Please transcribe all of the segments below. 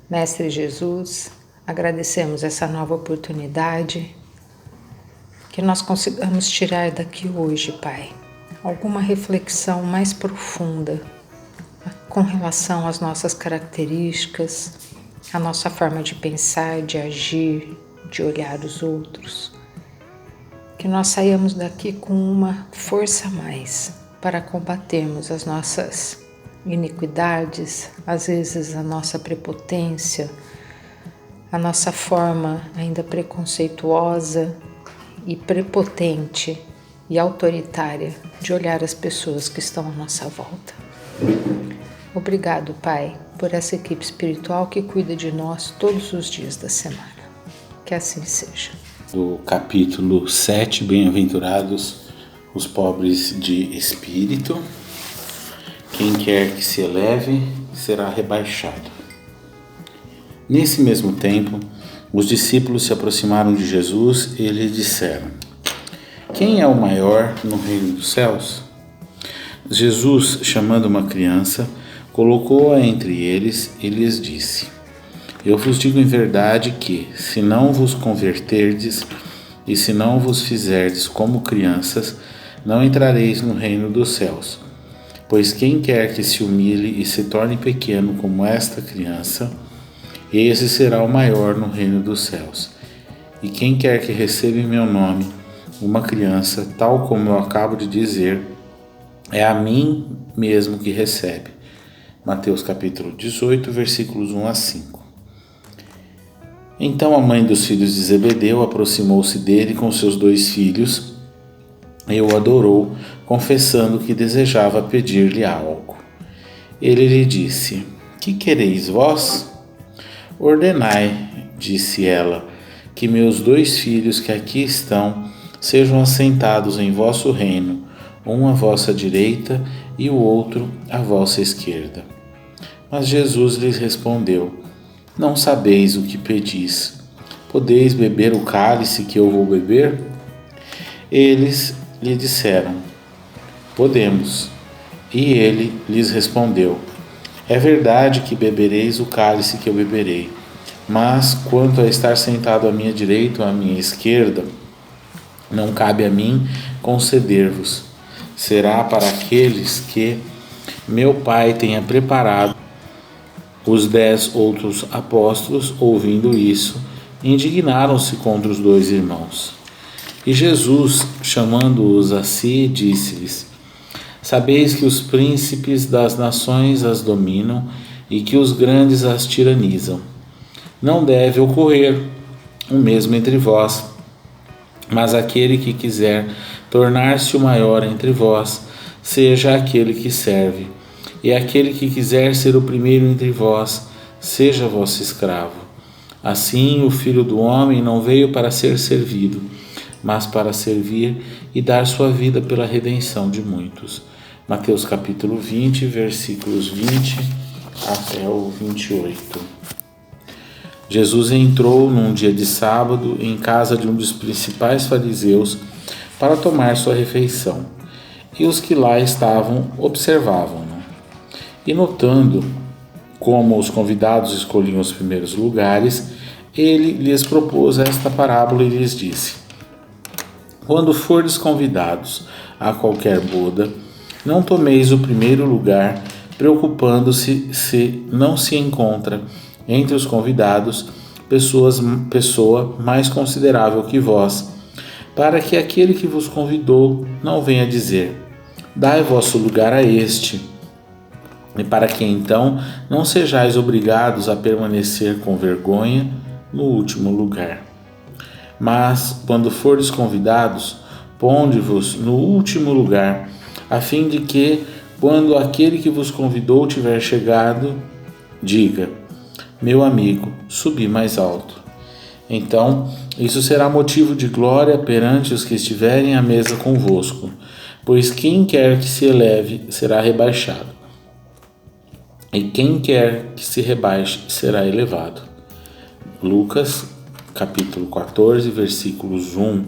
Mestre Jesus, agradecemos essa nova oportunidade, que nós consigamos tirar daqui hoje, Pai, alguma reflexão mais profunda com relação às nossas características, a nossa forma de pensar, de agir, de olhar os outros. Que nós saiamos daqui com uma força a mais para combatermos as nossas iniquidades, às vezes a nossa prepotência, a nossa forma ainda preconceituosa e prepotente e autoritária de olhar as pessoas que estão à nossa volta. Obrigado, Pai, por essa equipe espiritual que cuida de nós todos os dias da semana. Que assim seja. Do capítulo 7, Bem-aventurados os pobres de espírito. Quem quer que se eleve será rebaixado. Nesse mesmo tempo, os discípulos se aproximaram de Jesus e lhe disseram: Quem é o maior no reino dos céus? Jesus, chamando uma criança, colocou-a entre eles e lhes disse: Eu vos digo em verdade que, se não vos converterdes e se não vos fizerdes como crianças, não entrareis no reino dos céus. Pois quem quer que se humilhe e se torne pequeno como esta criança, esse será o maior no reino dos céus. E quem quer que receba em meu nome uma criança, tal como eu acabo de dizer, é a mim mesmo que recebe. Mateus capítulo 18, versículos 1 a 5. Então a mãe dos filhos de Zebedeu aproximou-se dele com seus 2 filhos e o adorou, confessando que desejava pedir-lhe algo. Ele lhe disse: Que quereis vós? Ordenai, disse ela, que meus 2 filhos que aqui estão sejam assentados em vosso reino, um à vossa direita e o outro à vossa esquerda. Mas Jesus lhes respondeu: Não sabeis o que pedis. Podeis beber o cálice que eu vou beber? Eles lhe disseram: Podemos. E ele lhes respondeu: É verdade que bebereis o cálice que eu beberei, mas quanto a estar sentado à minha direita ou à minha esquerda, não cabe a mim conceder-vos. Será para aqueles que meu Pai tenha preparado. Os 10 outros apóstolos, ouvindo isso, indignaram-se contra os 2 irmãos. E Jesus, chamando-os a si, disse-lhes: Sabeis que os príncipes das nações as dominam e que os grandes as tiranizam. Não deve ocorrer o mesmo entre vós, mas aquele que quiser tornar-se o maior entre vós, seja aquele que serve, e aquele que quiser ser o primeiro entre vós, seja vosso escravo. Assim, o Filho do Homem não veio para ser servido, mas para servir e dar sua vida pela redenção de muitos. Mateus capítulo 20, versículos 20 até o 28. Jesus entrou num dia de sábado em casa de um dos principais fariseus para tomar sua refeição, e os que lá estavam observavam-no. E notando como os convidados escolhiam os primeiros lugares, ele lhes propôs esta parábola e lhes disse: Quando fordes convidados a qualquer boda, não tomeis o primeiro lugar, preocupando-se se não se encontra entre os convidados pessoa mais considerável que vós, para que aquele que vos convidou não venha dizer: Dai vosso lugar a este, e para que então não sejais obrigados a permanecer com vergonha no último lugar. Mas, quando fordes convidados, ponde-vos no último lugar, a fim de que, quando aquele que vos convidou tiver chegado, diga: Meu amigo, subi mais alto. Então, isso será motivo de glória perante os que estiverem à mesa convosco, pois quem quer que se eleve será rebaixado, e quem quer que se rebaixe será elevado. Lucas, capítulo 14, versículos 1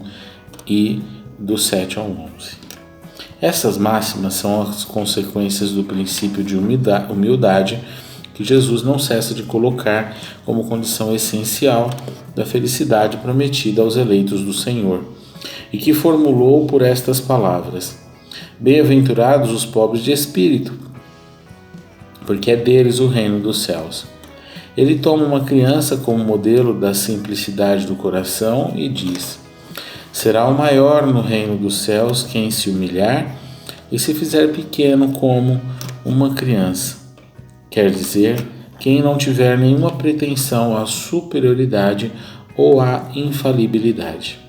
e do 7 ao 11. Essas máximas são as consequências do princípio de humildade que Jesus não cessa de colocar como condição essencial da felicidade prometida aos eleitos do Senhor, e que formulou por estas palavras: Bem-aventurados os pobres de espírito, porque é deles o reino dos céus. Ele toma uma criança como modelo da simplicidade do coração e diz: Será o maior no reino dos céus quem se humilhar e se fizer pequeno como uma criança. Quer dizer, quem não tiver nenhuma pretensão à superioridade ou à infalibilidade.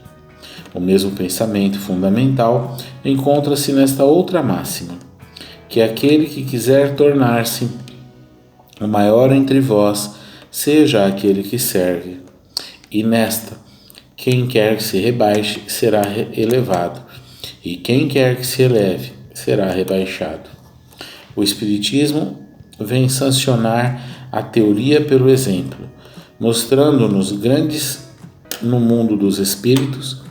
O mesmo pensamento fundamental encontra-se nesta outra máxima, que aquele que quiser tornar-se o maior entre vós seja aquele que serve. E nesta, quem quer que se rebaixe será elevado, e quem quer que se eleve será rebaixado. O Espiritismo vem sancionar a teoria pelo exemplo, mostrando-nos grandes no mundo dos espíritos,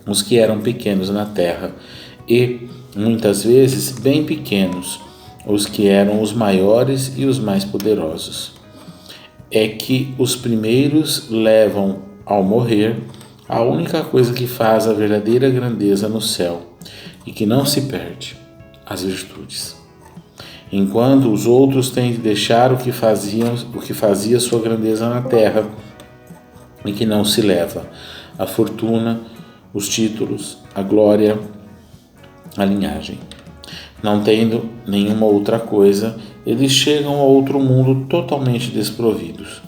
os que eram pequenos na terra, e, muitas vezes, bem pequenos, os que eram os maiores e os mais poderosos. É que os primeiros levam, ao morrer, a única coisa que faz a verdadeira grandeza no céu e que não se perde, as virtudes. Enquanto os outros têm de deixar o que fazia sua grandeza na terra e que não se leva, a fortuna, os títulos, a glória, a linhagem. Não tendo nenhuma outra coisa, eles chegam a outro mundo totalmente desprovidos,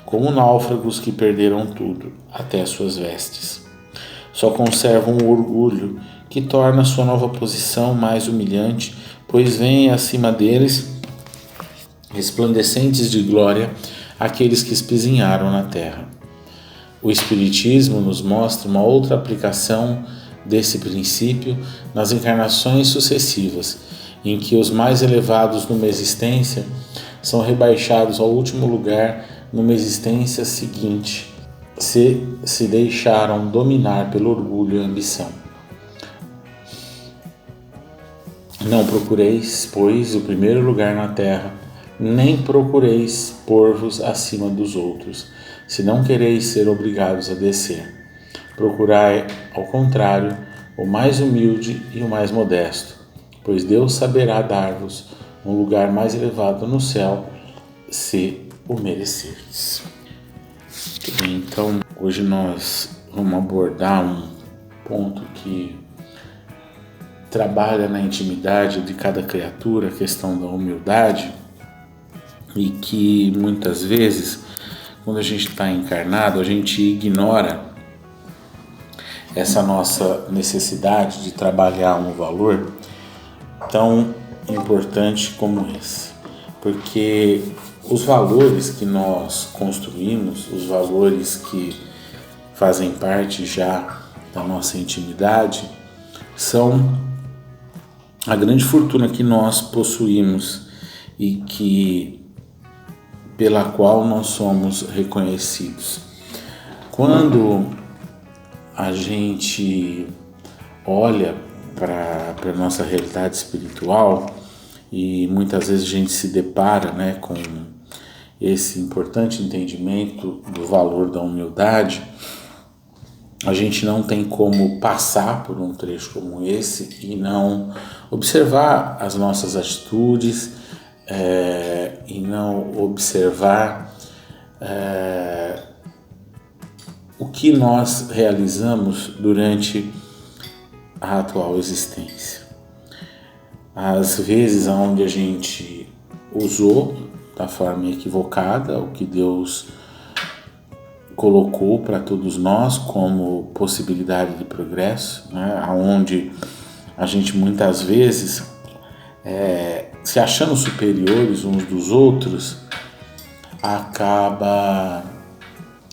como náufragos que perderam tudo, até suas vestes. Só conservam o orgulho, que torna sua nova posição mais humilhante, pois vêm acima deles, resplandecentes de glória, aqueles que espizinharam na terra. O Espiritismo nos mostra uma outra aplicação desse princípio nas encarnações sucessivas, em que os mais elevados numa existência são rebaixados ao último lugar numa existência seguinte, se deixaram dominar pelo orgulho e ambição. Não procureis, pois, o primeiro lugar na terra, nem procureis pôr-vos acima dos outros, se não quereis ser obrigados a descer. Procurai, ao contrário, o mais humilde e o mais modesto, pois Deus saberá dar-vos um lugar mais elevado no céu, se o merecerdes. Então, hoje nós vamos abordar um ponto que trabalha na intimidade de cada criatura, a questão da humildade, e que muitas vezes, quando a gente está encarnado, a gente ignora essa nossa necessidade de trabalhar um valor tão importante como esse. Porque os valores que nós construímos, os valores que fazem parte já da nossa intimidade, são a grande fortuna que nós possuímos e pela qual nós somos reconhecidos. Quando a gente olha para a nossa realidade espiritual e muitas vezes a gente se depara, com esse importante entendimento do valor da humildade, a gente não tem como passar por um trecho como esse e não observar as nossas atitudes e não observar o que nós realizamos durante a atual existência. Às vezes onde a gente usou da forma equivocada o que Deus colocou para todos nós como possibilidade de progresso, onde a gente muitas vezes, se achando superiores uns dos outros, acaba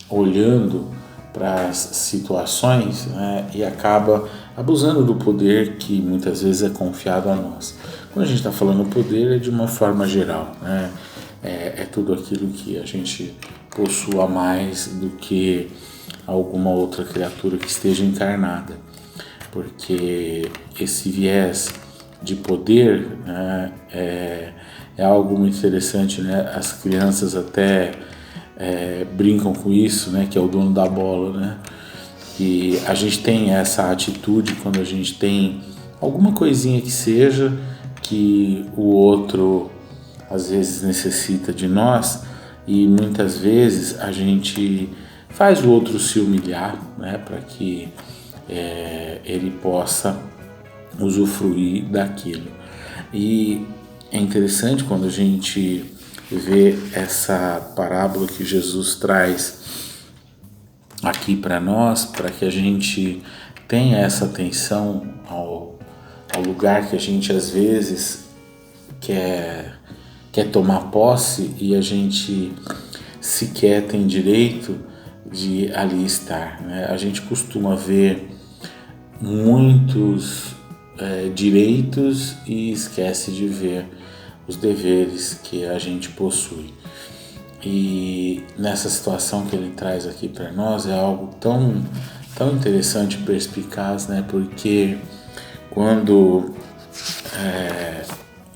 olhando para as situações e acaba abusando do poder que muitas vezes é confiado a nós. Quando a gente está falando poder, é de uma forma geral, é tudo aquilo que a gente possua mais do que alguma outra criatura que esteja encarnada, porque esse viés de poder é é algo muito interessante, né? As crianças até brincam com isso, né? Que é o dono da bola, né? E a gente tem essa atitude quando a gente tem alguma coisinha que seja que o outro às vezes necessita de nós, e muitas vezes a gente faz o outro se humilhar, né, para que ele possa usufruir daquilo. E é interessante quando a gente vê essa parábola que Jesus traz aqui para nós, para que a gente tenha essa atenção ao lugar que a gente às vezes quer tomar posse e a gente sequer tem direito de ali estar, né? A gente costuma ver muitos direitos e esquece de ver os deveres que a gente possui. E nessa situação que ele traz aqui para nós é algo tão interessante e perspicaz, né? Porque quando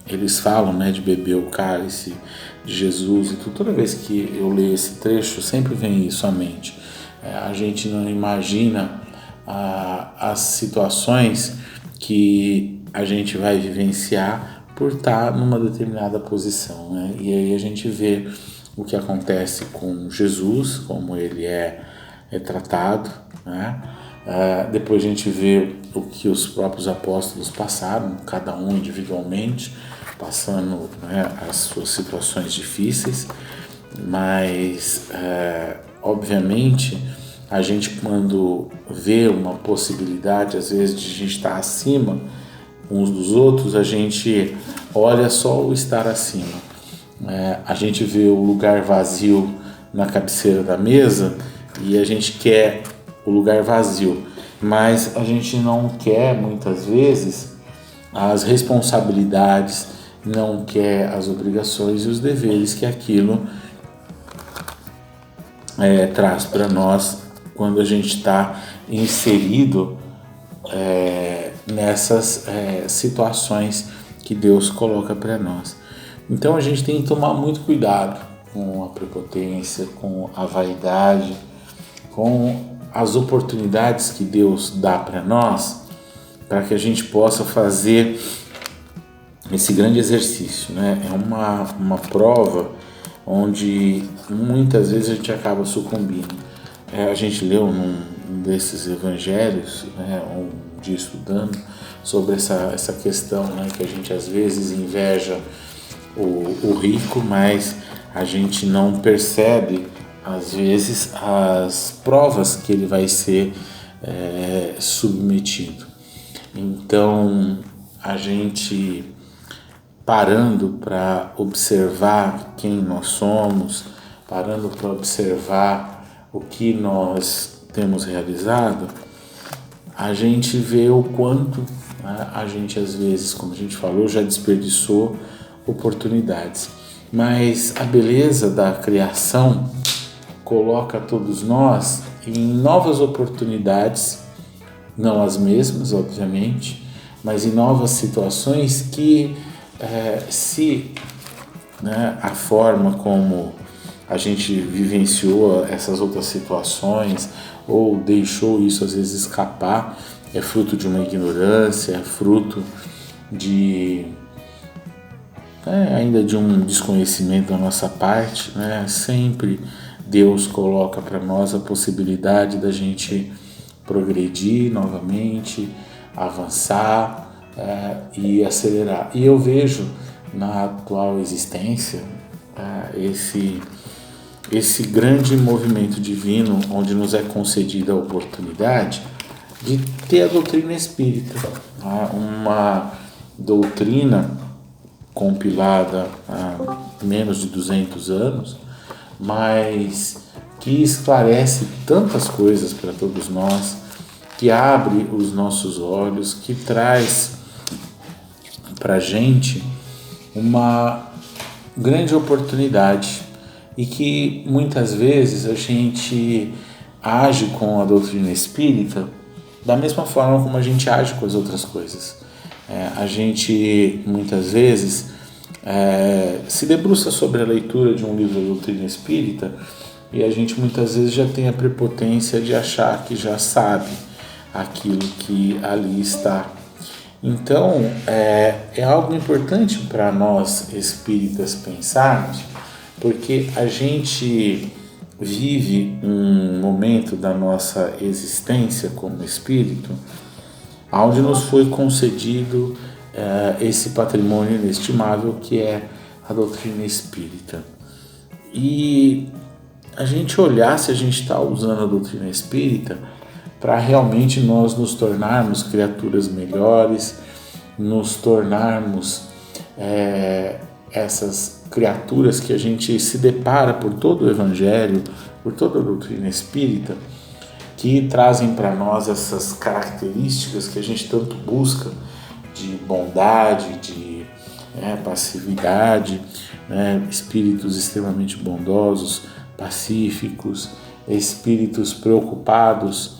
eles falam, né, de beber o cálice de Jesus, e toda vez que eu leio esse trecho sempre vem isso à mente. A gente não imagina as situações que a gente vai vivenciar por estar numa determinada posição, né? E aí a gente vê o que acontece com Jesus, como ele é tratado, né? Depois a gente vê o que os próprios apóstolos passaram, cada um individualmente, passando, né, as suas situações difíceis, mas obviamente a gente, quando vê uma possibilidade às vezes de a gente estar acima uns dos outros, a gente olha só o estar acima. A gente vê o lugar vazio na cabeceira da mesa e a gente quer o lugar vazio, mas a gente não quer muitas vezes as responsabilidades, não quer as obrigações e os deveres que aquilo traz para nós quando a gente está inserido nessas situações que Deus coloca para nós. Então a gente tem que tomar muito cuidado com a prepotência, com a vaidade, com as oportunidades que Deus dá para nós, para que a gente possa fazer esse grande exercício, né? É uma prova onde muitas vezes a gente acaba sucumbindo. A gente leu num desses evangelhos, né, um dia estudando sobre essa questão, né, que a gente às vezes inveja o rico, mas a gente não percebe às vezes as provas que ele vai ser submetido. Então a gente parando para observar quem nós somos, parando para observar o que nós temos realizado, a gente vê o quanto, né, a gente às vezes, como a gente falou, já desperdiçou oportunidades. Mas a beleza da criação coloca todos nós em novas oportunidades, não as mesmas, obviamente, mas em novas situações que se, né, a forma como a gente vivenciou essas outras situações ou deixou isso às vezes escapar, é fruto de uma ignorância, é fruto de ainda de um desconhecimento da nossa parte, né? Sempre Deus coloca para nós a possibilidade da gente progredir novamente, avançar e acelerar. E eu vejo na atual existência esse grande movimento divino onde nos é concedida a oportunidade de ter a doutrina espírita, uma doutrina compilada há menos de 200 anos, mas que esclarece tantas coisas para todos nós, que abre os nossos olhos, que traz para a gente uma grande oportunidade e que muitas vezes a gente age com a doutrina espírita da mesma forma como a gente age com as outras coisas. A gente muitas vezes se debruça sobre a leitura de um livro da doutrina espírita e a gente muitas vezes já tem a prepotência de achar que já sabe aquilo que ali está. Então, é algo importante para nós espíritas pensarmos, porque a gente vive um momento da nossa existência como espírito, onde nos foi concedido esse patrimônio inestimável que é a doutrina espírita. E a gente olhar se a gente está usando a doutrina espírita para realmente nós nos tornarmos criaturas melhores, nos tornarmos essas criaturas que a gente se depara por todo o Evangelho, por toda a doutrina espírita, que trazem para nós essas características que a gente tanto busca, de bondade, de passividade, espíritos extremamente bondosos, pacíficos, espíritos preocupados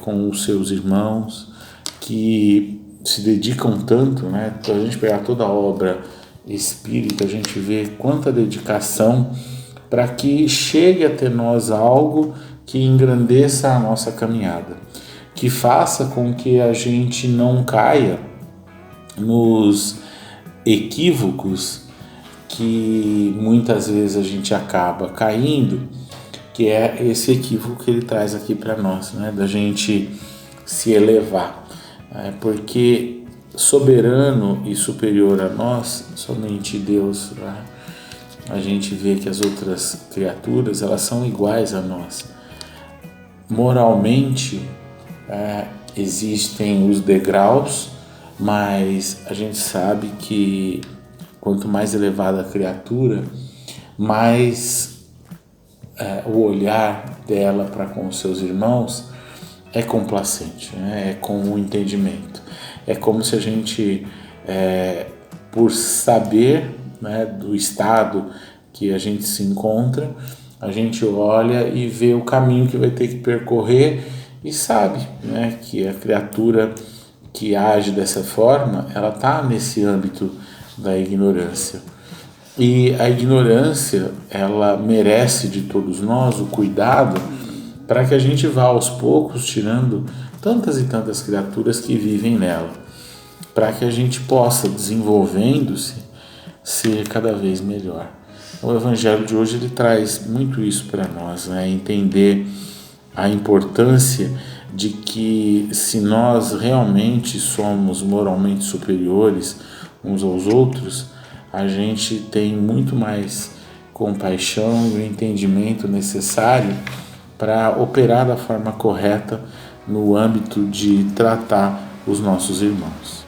com os seus irmãos, que se dedicam tanto, para a gente pegar toda a obra espírita, a gente vê quanta dedicação para que chegue até nós algo que engrandeça a nossa caminhada, que faça com que a gente não caia nos equívocos que muitas vezes a gente acaba caindo, que é esse equívoco que ele traz aqui para nós, da gente se elevar, porque soberano e superior a nós, somente Deus. A gente vê que as outras criaturas, elas são iguais a nós. Moralmente, existem os degraus, mas a gente sabe que quanto mais elevada a criatura, mais o olhar dela para com os seus irmãos é complacente, é com o entendimento. É como se a gente, por saber do estado que a gente se encontra, a gente olha e vê o caminho que vai ter que percorrer e sabe que a criatura que age dessa forma, ela está nesse âmbito da ignorância. E a ignorância, ela merece de todos nós o cuidado para que a gente vá aos poucos tirando tantas e tantas criaturas que vivem nela, para que a gente possa, desenvolvendo-se, ser cada vez melhor. O Evangelho de hoje ele traz muito isso para nós, entender a importância de que se nós realmente somos moralmente superiores uns aos outros, a gente tem muito mais compaixão e o entendimento necessário para operar da forma correta no âmbito de tratar os nossos irmãos.